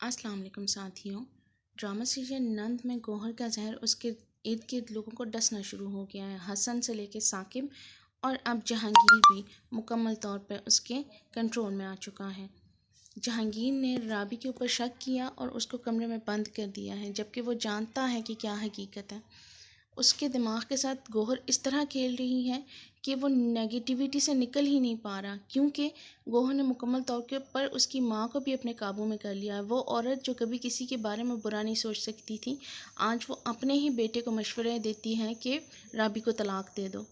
अस्सलाम वालेकुम साथियों। ड्रामा सीरियल नंद में गौहर का जहर उसके इर्द गिर्द लोगों को डसना शुरू हो गया है। हसन से लेके साकिब और अब जहांगीर भी मुकम्मल तौर पर उसके कंट्रोल में आ चुका है। जहांगीर ने राबी के ऊपर शक किया और उसको कमरे में बंद कर दिया है, जबकि वो जानता है कि क्या हकीकत है। उसके दिमाग के साथ गौहर इस तरह खेल रही है कि वो नेगेटिविटी से निकल ही नहीं पा रहा, क्योंकि गौहर ने मुकम्मल तौर के पर उसकी माँ को भी अपने काबू में कर लिया है। वो औरत जो कभी किसी के बारे में बुरा नहीं सोच सकती थी, आज वो अपने ही बेटे को मशवरे देती है कि राबी को तलाक दे दो।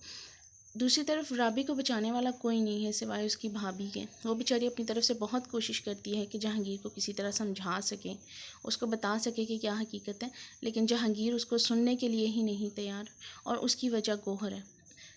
दूसरी तरफ राबी को बचाने वाला कोई नहीं है सिवाय उसकी भाभी के। वो बेचारी अपनी तरफ से बहुत कोशिश करती है कि जहांगीर को किसी तरह समझा सके, उसको बता सके कि क्या हकीकत है, लेकिन जहांगीर उसको सुनने के लिए ही नहीं तैयार, और उसकी वजह गौहर है।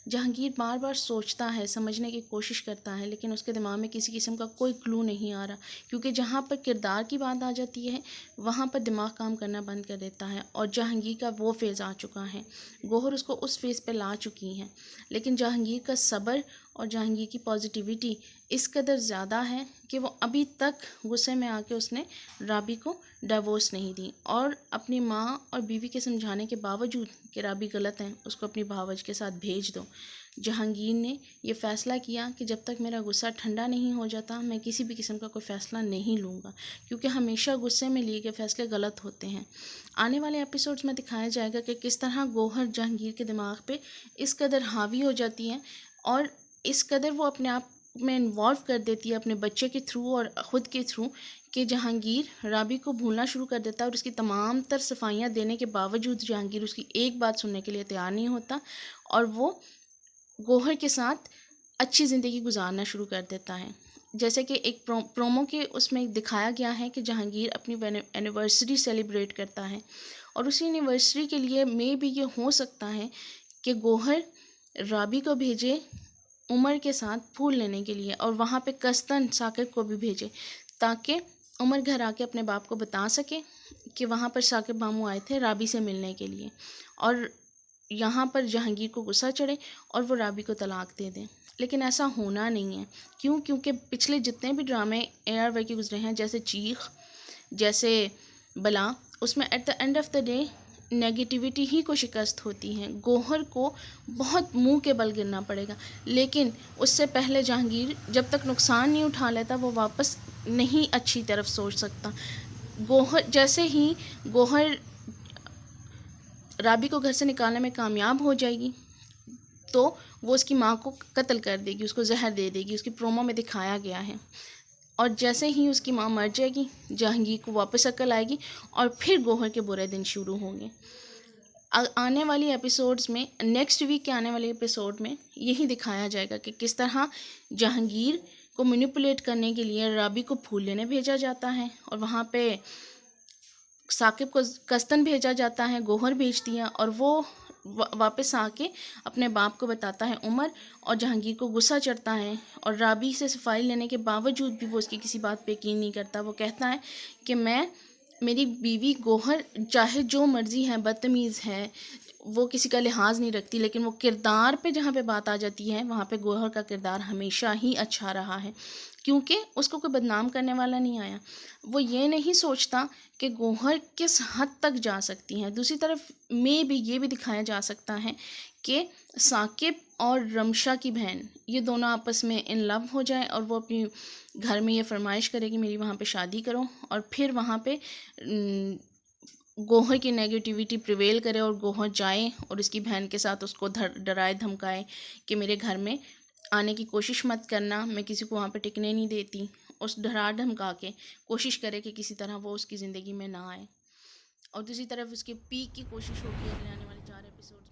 जहांगीर बार बार सोचता है, समझने की कोशिश करता है, लेकिन उसके दिमाग में किसी किस्म का कोई क्लू नहीं आ रहा, क्योंकि जहाँ पर किरदार की बात आ जाती है वहाँ पर दिमाग काम करना बंद कर देता है। और जहांगीर का वो फेज़ आ चुका है, गौहर उसको उस फेज़ पे ला चुकी हैं। लेकिन जहांगीर का सब्र और जहांगीर की पॉजिटिविटी इस कदर ज़्यादा है कि वो अभी तक गुस्से में आके उसने राबी को डिवोर्स नहीं दी, और अपनी माँ और बीवी के समझाने के बावजूद कि राबी गलत है, उसको अपनी भावज के साथ भेज दो। जहांगीर ने यह फ़ैसला किया कि जब तक मेरा गुस्सा ठंडा नहीं हो जाता मैं किसी भी किस्म का कोई फ़ैसला नहीं लूँगा, क्योंकि हमेशा गुस्से में लिए गए फ़ैसले गलत होते हैं। आने वाले एपिसोड्स में दिखाया जाएगा कि किस तरह गौहर जहांगीर के दिमाग पे इस कदर हावी हो जाती है और इस कदर वो अपने आप में इन्वॉल्व कर देती है अपने बच्चे के थ्रू और ख़ुद के थ्रू, कि जहांगीर राबी को भूलना शुरू कर देता है। और उसकी तमाम तर सफाइयाँ देने के बावजूद जहांगीर उसकी एक बात सुनने के लिए तैयार नहीं होता, और वो गौहर के साथ अच्छी ज़िंदगी गुजारना शुरू कर देता है। जैसे कि एक प्रोमो के उसमें दिखाया गया है कि जहांगीर अपनी एनिवर्सरी सेलिब्रेट करता है, और उसी एनिवर्सरी के लिए मे भी ये हो सकता है कि गौहर राबी को भेजे उमर के साथ फूल लेने के लिए, और वहाँ पे कस्तन साकिब को भी भेजे, ताकि उमर घर आके अपने बाप को बता सके कि वहाँ पर साकिब मामू आए थे राबी से मिलने के लिए, और यहाँ पर जहांगीर को गुस्सा चढ़े और वो राबी को तलाक दे दें। लेकिन ऐसा होना नहीं है। क्यों? क्योंकि पिछले जितने भी ड्रामे ARY के गुजरे हैं, जैसे चीख, जैसे बला, उसमें at the end of the day negativity ही को शिकस्त होती है। गौहर को बहुत मुंह के बल गिरना पड़ेगा, लेकिन उससे पहले जहांगीर जब तक नुकसान नहीं उठा लेता वो वापस नहीं अच्छी तरफ सोच सकता। गौहर जैसे ही गौहर राबी को घर से निकालने में कामयाब हो जाएगी तो वो उसकी माँ को कत्ल कर देगी, उसको जहर दे देगी, उसकी प्रोमो में दिखाया गया है। और जैसे ही उसकी माँ मर जाएगी जहांगीर को वापस अकल आएगी और फिर गौहर के बुरे दिन शुरू होंगे। आने वाली एपिसोड्स में, नेक्स्ट वीक के आने वाले एपिसोड में यही दिखाया जाएगा कि किस तरह जहांगीर को मैनिपुलेट करने के लिए राबी को फूल लेने भेजा जाता है, और वहाँ पे साकिब को कस्तन भेजा जाता है, गौहर भेजती है, और वो वापस आके अपने बाप को बताता है उमर, और जहांगीर को गुस्सा चढ़ता है, और राबी से सफाई लेने के बावजूद भी वो उसकी किसी बात पे यकीन नहीं करता। वो कहता है कि मेरी बीवी गौहर चाहे जो मर्ज़ी है, बदतमीज़ है, वो किसी का लिहाज नहीं रखती, लेकिन वो किरदार पे जहाँ पे बात आ जाती है वहाँ पे गौहर का किरदार हमेशा ही अच्छा रहा है, क्योंकि उसको कोई बदनाम करने वाला नहीं आया। वो ये नहीं सोचता कि गौहर किस हद तक जा सकती हैं। दूसरी तरफ में भी ये भी दिखाया जा सकता है कि साकिब और रमशा की बहन, ये दोनों आपस में इन लव हो जाए और वो अपनी घर में ये फरमाइश करे कि मेरी वहाँ पे शादी करो, और फिर वहाँ पे गौहर की नेगेटिविटी प्रिवेल करे और गौहर जाए और उसकी बहन के साथ उसको डराए धमकाए कि मेरे घर में आने की कोशिश मत करना, मैं किसी को वहाँ पे टिकने नहीं देती। उस डरा धमका के कोशिश करे कि किसी तरह वो उसकी ज़िंदगी में ना आए, और दूसरी तरफ उसके पीक की कोशिश होगी अगले आने वाले 4 एपिसोड्स में।